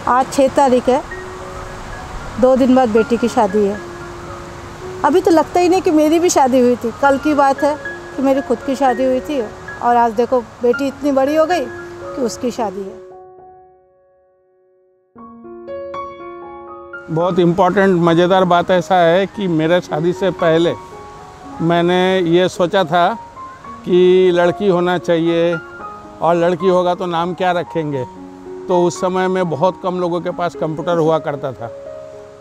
आज 6 तारीख है, 2 दिन बाद बेटी की शादी है। अभी तो लगता ही नहीं कि मेरी भी शादी हुई थी। कल की बात है कि मेरी खुद की शादी हुई थी और आज देखो बेटी इतनी बड़ी हो गई कि उसकी शादी है। बहुत इम्पोर्टेंट मज़ेदार बात ऐसा है कि मेरे शादी से पहले मैंने ये सोचा था कि लड़की होना चाहिए और लड़की होगा तो नाम क्या रखेंगे। तो उस समय में बहुत कम लोगों के पास कंप्यूटर हुआ करता था।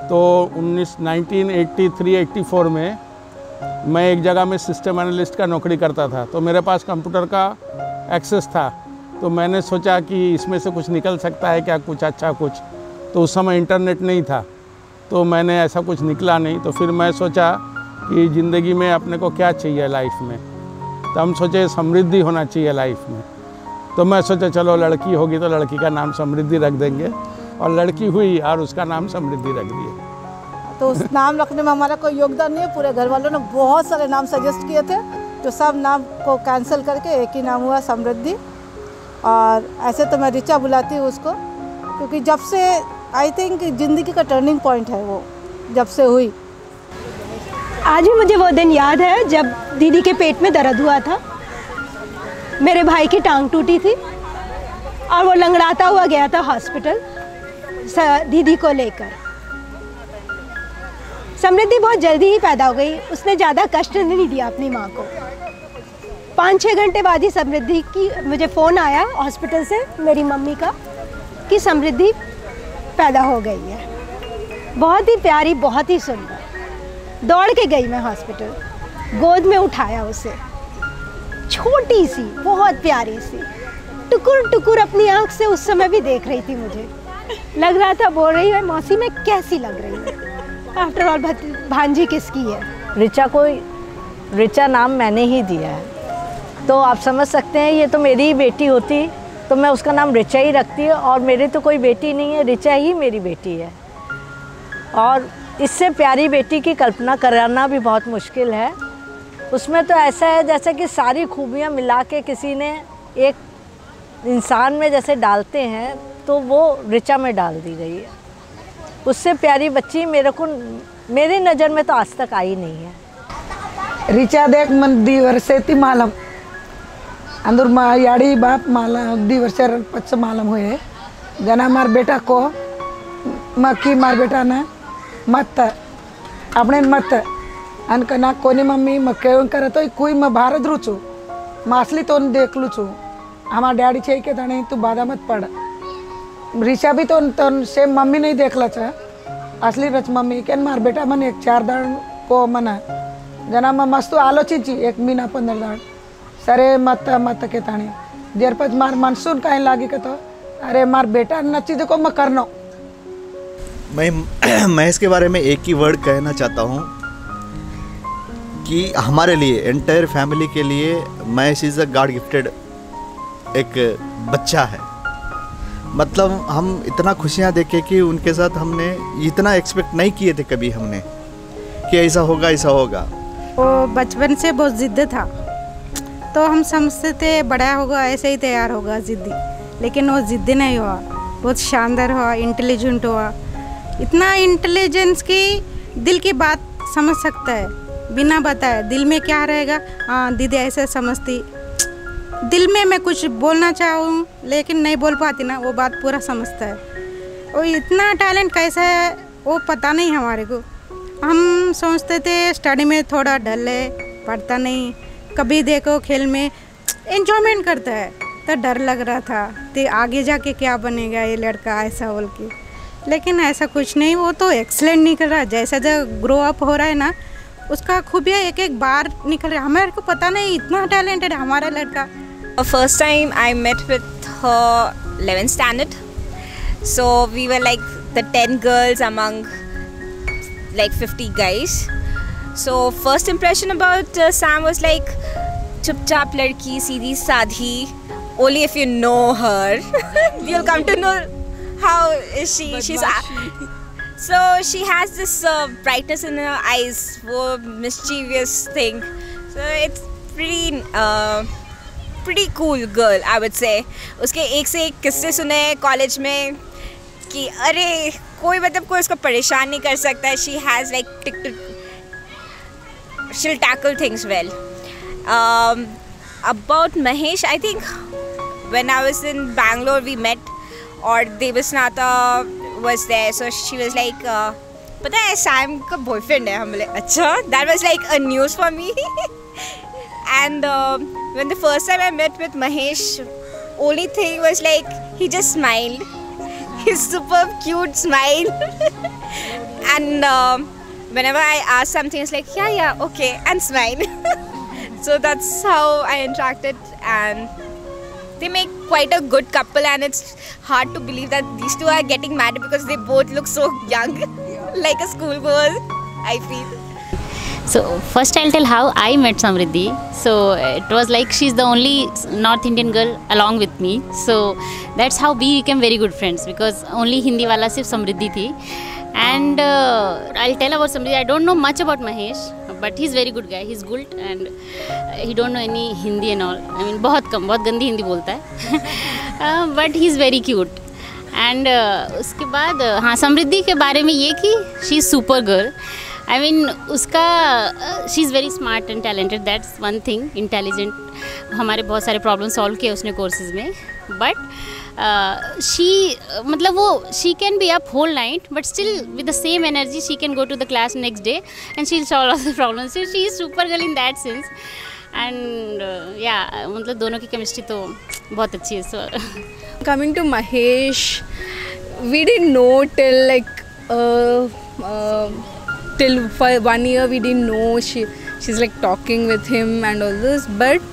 तो 1983-84 में मैं एक जगह में सिस्टम एनालिस्ट का नौकरी करता था, तो मेरे पास कंप्यूटर का एक्सेस था। तो मैंने सोचा कि इसमें से कुछ निकल सकता है क्या, कुछ अच्छा कुछ। तो उस समय इंटरनेट नहीं था, तो मैंने ऐसा कुछ निकला नहीं। तो फिर मैं सोचा कि ज़िंदगी में अपने को क्या चाहिए लाइफ में। तो हम सोचे समृद्धि होना चाहिए लाइफ में। तो मैं सोचा चलो लड़की होगी तो लड़की का नाम समृद्धि रख देंगे, और लड़की हुई और उसका नाम समृद्धि रख दिया। तो उस नाम रखने में हमारा कोई योगदान नहीं है। पूरे घर वालों ने बहुत सारे नाम सजेस्ट किए थे, जो सब नाम को कैंसिल करके एक ही नाम हुआ समृद्धि। और ऐसे तो मैं ऋचा बुलाती हूँ उसको, क्योंकि जब से आई थिंक ज़िंदगी का टर्निंग पॉइंट है वो, जब से हुई। आज भी मुझे वो दिन याद है जब दीदी के पेट में दर्द हुआ था। मेरे भाई की टांग टूटी थी और वो लंगड़ाता हुआ गया था हॉस्पिटल दीदी को लेकर। समृद्धि बहुत जल्दी ही पैदा हो गई, उसने ज़्यादा कष्ट नहीं दिया अपनी माँ को। 5-6 घंटे बाद ही समृद्धि की मुझे फ़ोन आया हॉस्पिटल से मेरी मम्मी का कि समृद्धि पैदा हो गई है। बहुत ही प्यारी, बहुत ही सुंदर। दौड़ के गई मैं हॉस्पिटल, गोद में उठाया उसे, छोटी सी बहुत प्यारी सी, टुकुर टुकुर अपनी आँख से उस समय भी देख रही थी। मुझे लग रहा था, बोल रही है मौसी मैं कैसी लग रही हूँ। आफ्टर ऑल भांजी किसकी है? ऋचा नाम मैंने ही दिया है, तो आप समझ सकते हैं ये तो मेरी ही बेटी होती तो मैं उसका नाम ऋचा ही रखती। और मेरी तो कोई बेटी नहीं है, ऋचा ही मेरी बेटी है। और इससे प्यारी बेटी की कल्पना कराना भी बहुत मुश्किल है। उसमें तो ऐसा है जैसे कि सारी खूबियाँ मिला के किसी ने एक इंसान में जैसे डालते हैं, तो वो ऋचा में डाल दी गई है। उससे प्यारी बच्ची मेरी नज़र में तो आज तक आई नहीं है। ऋचा देख मन दी वर्षेती मालम अंदर मा याड़ी बाप माला दी वर्षे पच्च मालम हुए जना मार बेटा को मक्की मार बेटा ना मत अपने मत अनक ना कोनी मम्मी मक्के करे तो कोई मैं भारत रुचू मासली तो देख लू छू हमार डैडी छे के तने तू बाधा मत पड़। ऋचा भी तो सेम मम्मी नहीं देख ला चा असली रच मम्मी के मार बेटा मन एक 4 दाड़ को मना जना मैं मस्त आलोचिंची 1 महीना 15 दाड़ सरे मत के ताणी देर पच मार मनसून कहीं लागी के तो अरे मार बेटा नची देखो मैं करना। मैं इसके बारे में एक ही वर्ड कहना चाहता हूँ कि हमारे लिए एंटायर फैमिली के लिए Mahesh is a God gifted एक बच्चा है। मतलब हम इतना खुशियाँ देखे कि उनके साथ हमने इतना एक्सपेक्ट नहीं किए थे कभी हमने कि ऐसा होगा ऐसा होगा। वो बचपन से बहुत ज़िद्दी था, तो हम समझते थे बड़ा होगा ऐसे ही तैयार होगा ज़िद्दी, लेकिन वो ज़िद्दी नहीं हुआ। बहुत शानदार हुआ, इंटेलिजेंट हुआ। इतना इंटेलिजेंस की दिल की बात समझ सकता है बिना बताए। दिल में क्या रहेगा, हाँ दीदी ऐसे समझती, दिल में मैं कुछ बोलना चाहूँ लेकिन नहीं बोल पाती ना, वो बात पूरा समझता है। वो इतना टैलेंट कैसा है वो पता नहीं हमारे को। हम सोचते थे स्टडी में थोड़ा डल है, पढ़ता नहीं, कभी देखो खेल में एंजॉयमेंट करता है, तो डर लग रहा था तो आगे जाके क्या बनेगा ये लड़का ऐसा बोल के। लेकिन ऐसा कुछ नहीं, वो तो एक्सलेंट निकल रहा है। जैसा जैसा ग्रो अप हो रहा है ना, उसका खूबियाँ एक एक बार निकल रहा है। हमारे को पता नहीं इतना टैलेंटेड है हमारा लड़का। First time I met with her 11th standard, so we were like the 10 girls among like 50 guys. So first impression about Sam was like chupchap ladki, seedhi saadhi. Only if you know her you'll come to know how is she. So she has this brightness in her eyes, वो mischievous thing. So it's pretty cool girl I would say. उसके एक से एक किस्से सुने college में, कि अरे कोई मतलब कोई उसको परेशान नहीं कर सकता है. She has like she'll tackle things well. About Mahesh, I think when I was in Bangalore we met, और Devasnata was there, so she was like, पता है Sam का boyfriend है. हम बोले अच्छा. That was like a news for me. And when the first time I met with Mahesh, only thing was like he just smiled. His super cute smile. And whenever I ask something, it's like yeah, okay, and smile. So that's how I interacted, and they make quite a good couple, and it's hard to believe that these two are getting married because they both look so young, like a schoolgirl, I feel. So first I'll tell how I met Samriddhi. So it was like she's the only North Indian girl along with me. So that's how we became very good friends, because only Hindi wala sirf Samriddhi thi. And I'll tell about Samriddhi. I don't know much about Mahesh, but he's very good guy. He's good and he don't know any Hindi and all. I mean बहुत कम, बहुत गंदी हिंदी बोलता है. But he's very cute. And उसके बाद हाँ समृद्धि के बारे में ये कि she's super girl. I mean उसका she is very smart and talented. That's one thing. Intelligent. हमारे बहुत सारे प्रॉब्लम सॉल्व किए उसने कोर्सेज में. बट शी मतलब वो she can be up whole night, but still with the same energy she can go to the class next day and she will solve all the problems. So she is super girl in that sense. And yeah मतलब दोनों की chemistry तो बहुत अच्छी है. So coming to Mahesh, we didn't know till like till for 1 year we didn't know she's like talking with him and all this, but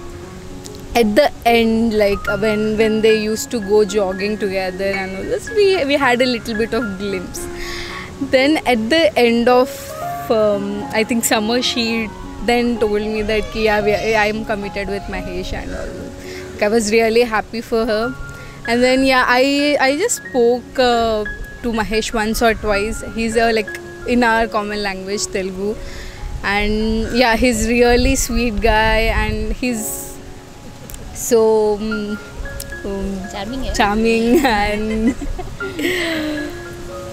at the end, like when they used to go jogging together and all this, we had a little bit of glimpse. Then at the end of I think summer, she then told me that I am committed with Mahesh and all. I was really happy for her. And then I just spoke to Mahesh once or twice. He's like in our common language, Telugu, and yeah, he's really sweet guy, and he's so charming and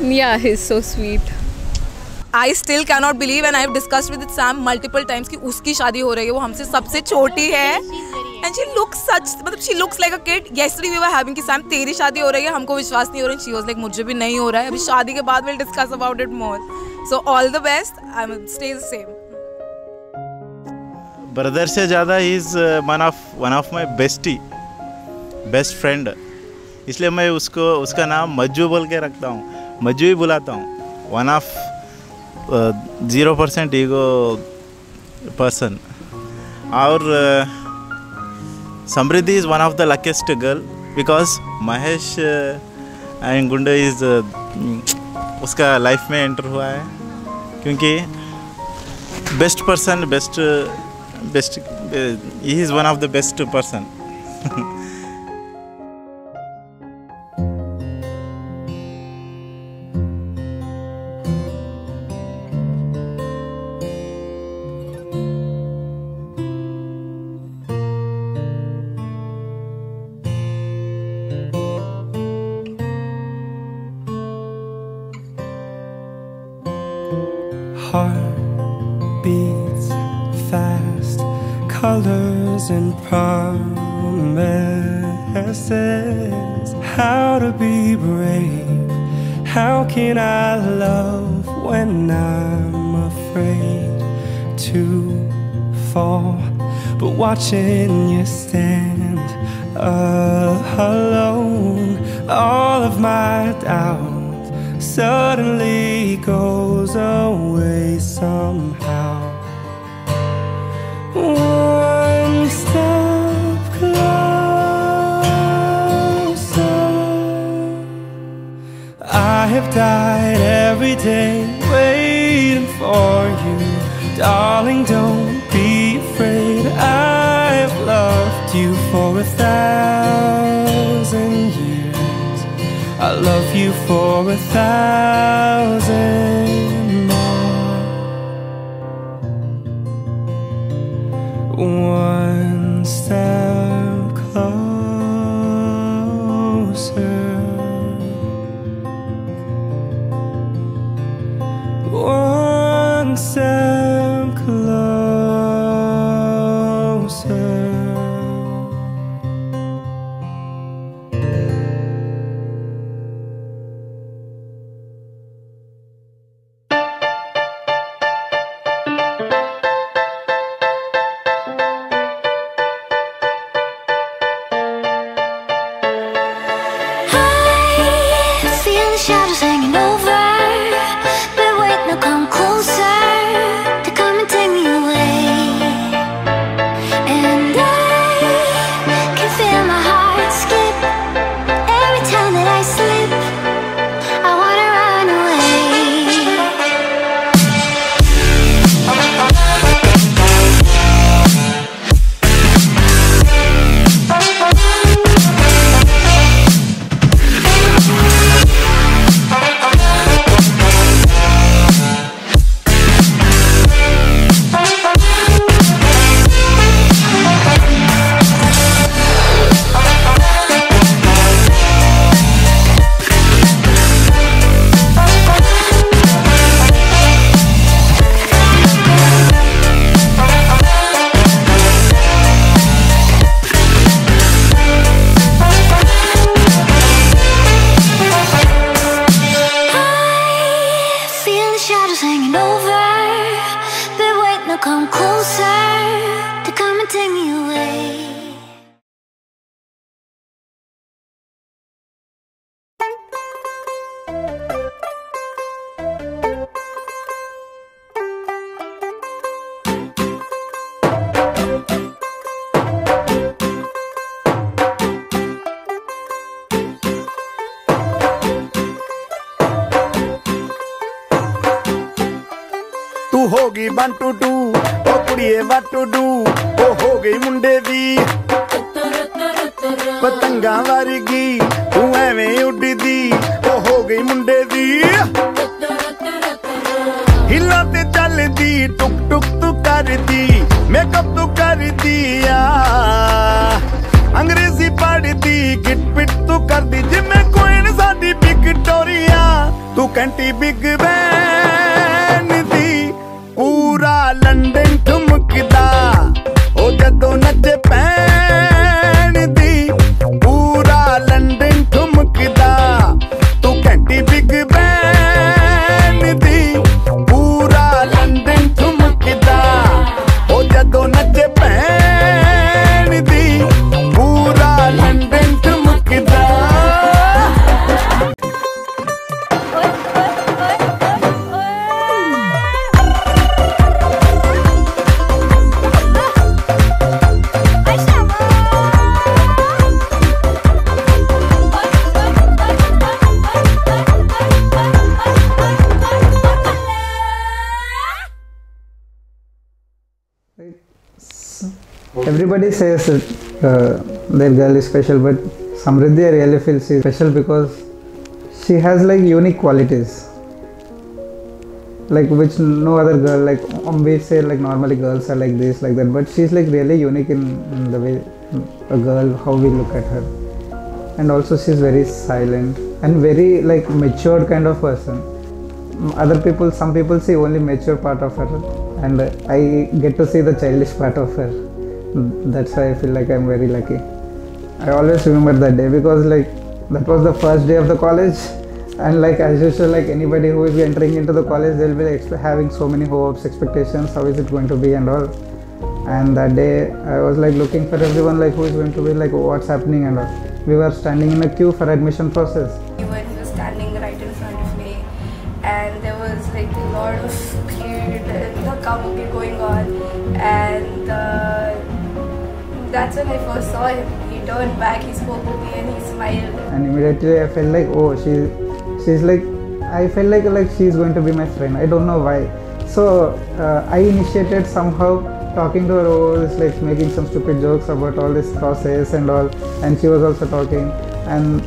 yeah, he's so sweet. I still cannot believe, and I have discussed with Sam multiple times कि उसकी शादी हो रही है. वो हमसे सबसे छोटी है. And she looks such, मतलब she looks like a kid. Yesterday we were having कि Sam तेरी शादी हो रही है, हमको विश्वास नहीं हो रहा है. She was like मुझे भी नहीं हो रहा है. अभी शादी के बाद we'll discuss about it more. So all the best. Stay the same. Brother से ज़्यादा ही is one of my best friend. इसलिए मैं उसका नाम मज्जू बोल के रखता हूँ. मज्जू ही बुलाता हूँ. One of 0% ego person. और Samriddhi is one of the luckiest girl, because Mahesh and गुंडे इज़ उसका लाइफ में एंटर हुआ है, क्योंकि बेस्ट ही is one of the best person. Heart beats fast, colors and promises. How to be brave? How can I love when I'm afraid to fall? But watching you stand alone, all of my doubt suddenly goes away somehow. One step closer. I have died every day waiting for you. Darling, don't be afraid. I've loved you for 1,000 years. I love you for 1,000 more. One step closer. गई 1 to 2 O कुड़िए what to do ओ हो गई मुंडे दी पतंगा वर्गी तू एवें उड़दी ओ हो गई मुंडे दी हिला ते चलदी टुक टुक तू करदी मेकअप तू करदी अंग्रेजी पढ़दी गिट पिट तू करदी जिम्मे कोइन साडी विक्टोरिया तू कंटी बिग बैन दी पूरा लंदन ठुमकदा ओ जदों नचे पैन दी पूरा लंदन ठुमकदा तू कंटी बिग बैन दी पूरा लंदन ठुमकदा ओ जदों नचे पैन दी पूरा London ठुमकदा Everybody says their girl is special, but Samriddhi I really feel she is special because she has like unique qualities, like which no other girl, like we say like normally girls are like this, like that, but she's like really unique in the way a girl, how we look at her. And also she's very silent and very like matured kind of person. Some people see only mature part of her, and I get to see the childish part of her. That's why I feel like I'm very lucky. I always remember that day because like that was the first day of the college, and like as usual, like anybody who is entering into the college, they'll be like having so many hopes, expectations, how is it going to be and all. And that day I was like looking for everyone, like who is going to be, like what's happening and all. We were standing in a queue for admission process. He was standing right in front of me, and there was like a lot of kid dhakka-mukki going on, and that's when I first saw him. He turned back, he spoke to me, and he smiled. And immediately I felt like, oh, she's like, I felt like she's going to be my friend. I don't know why. So I initiated somehow talking to her over this, like making some stupid jokes about all this process and all, and she was also talking, and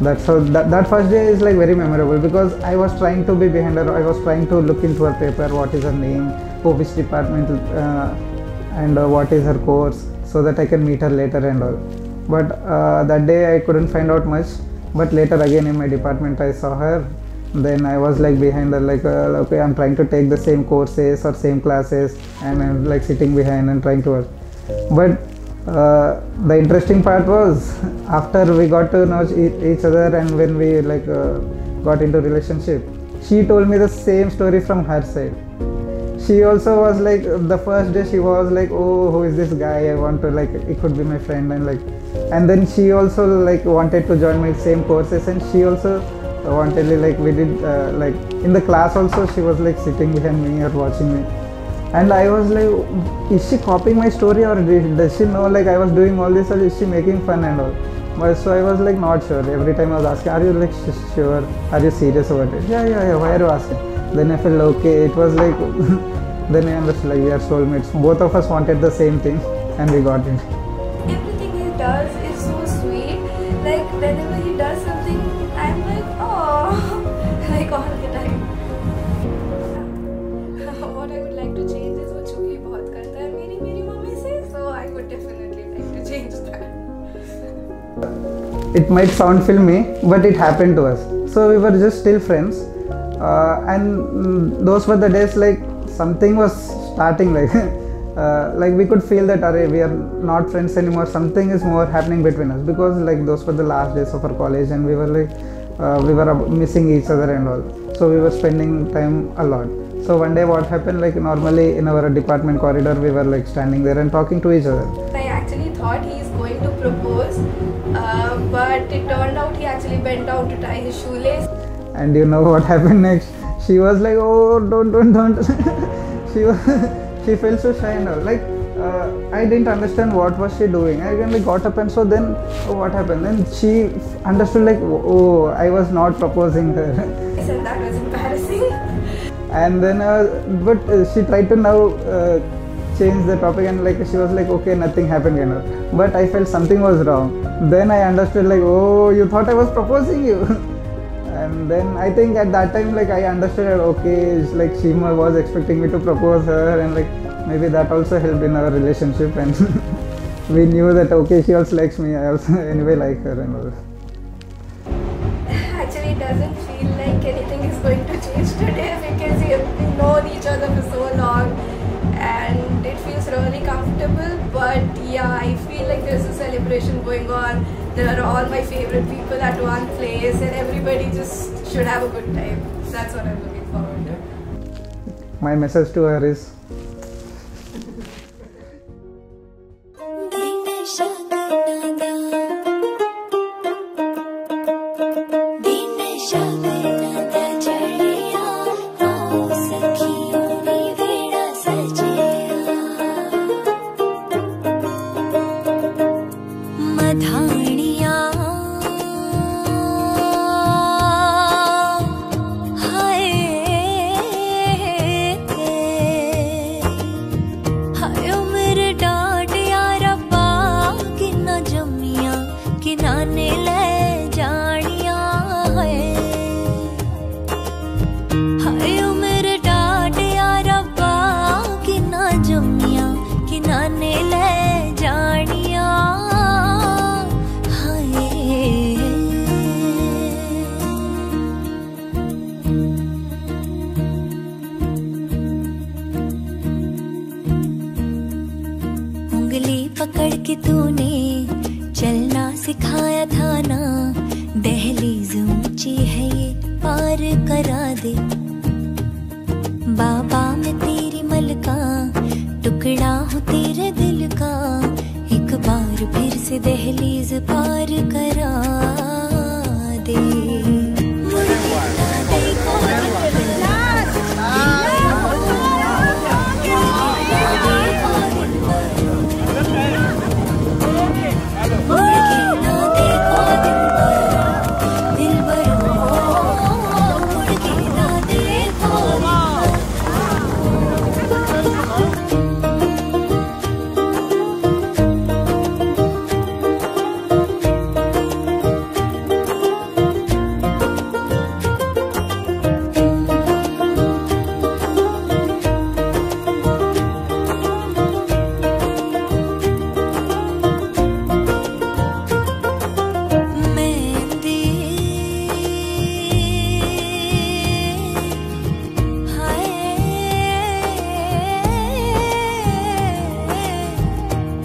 that's how that first day is like very memorable because I was trying to be behind her. I was trying to look into her paper, what is her name, which department, and what is her course, so that I can meet her later and all. But that day I couldn't find out much, but later again in my department I saw her. Then I was like behind her, like okay, I'm trying to take the same courses or same classes, and I'm like sitting behind and trying to work. But the interesting part was after we got to know each other, and when we like got into relationship, she told me the same story from her side. She also was like, the first day she was like, oh, who is this guy, I want to, like, it could be my friend, and like, and then she also like wanted to join my same courses, and she also wanted, like we did like in the class also, she was like sitting behind me or watching me, and I was like, is she copying my story, or does she know like I was doing all this, or is she making fun and all. But so I was like not sure. Every time I was asking, are you like sure, are you serious about it? Yeah, why are you asking? Then I felt okay, it was like then I understood, like we are soulmates, both of us wanted the same thing, and we got it. Everything he does is so sweet. Like whenever he does something, I'm like, oh, like all the time. What I would like to change is वो चुगली बहुत करता है मेरी mummy से, so I would definitely like to change that. It might sound filmy, but it happened to us. So we were just still friends, and those were the days like something was starting, like we could feel that we are not friends anymore, something is more happening between us, because like those were the last days of our college, and we were like we were missing each other and all, so we were spending time a lot. So one day what happened, like normally in our department corridor we were like standing there and talking to each other. I actually thought he is going to propose, but it turned out he actually bent down to tie his shoelace. And you know what happened next? She was like, oh, don't. She felt so shy and all. Like I didn't understand what was she doing. I really got up, and so then what happened? Then she understood, like, oh, I was not proposing her. I said that was embarrassing. And then but she tried to now change the topic, and like she was like, okay, nothing happened, kind of. But I felt something was wrong. Then I understood, like, oh, you thought I was proposing you. And then I think at that time, like, I understood that, okay, it's like she was expecting me to propose her, and like maybe that also helped in our relationship. And we knew that, okay, she also likes me, I also anyway like her and all. Actually, it doesn't feel like anything is going to change today because we've known each other for so long, and it feels really comfortable. But yeah, I feel like there's a celebration going on. There are all my favorite people at one place, and everybody just should have a good time. That's what I'm looking forward to. My message to her is, पकड़ के तूने चलना सिखाया था ना, दहलीज ऊंची है ये पार करा दे। बाबा मैं तेरी मलका, टुकड़ा हूँ तेरे दिल का, एक बार फिर से दहलीज पार करा दे।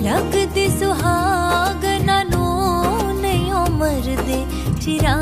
लगती सुहागना नू नहीं उमर दे चिरा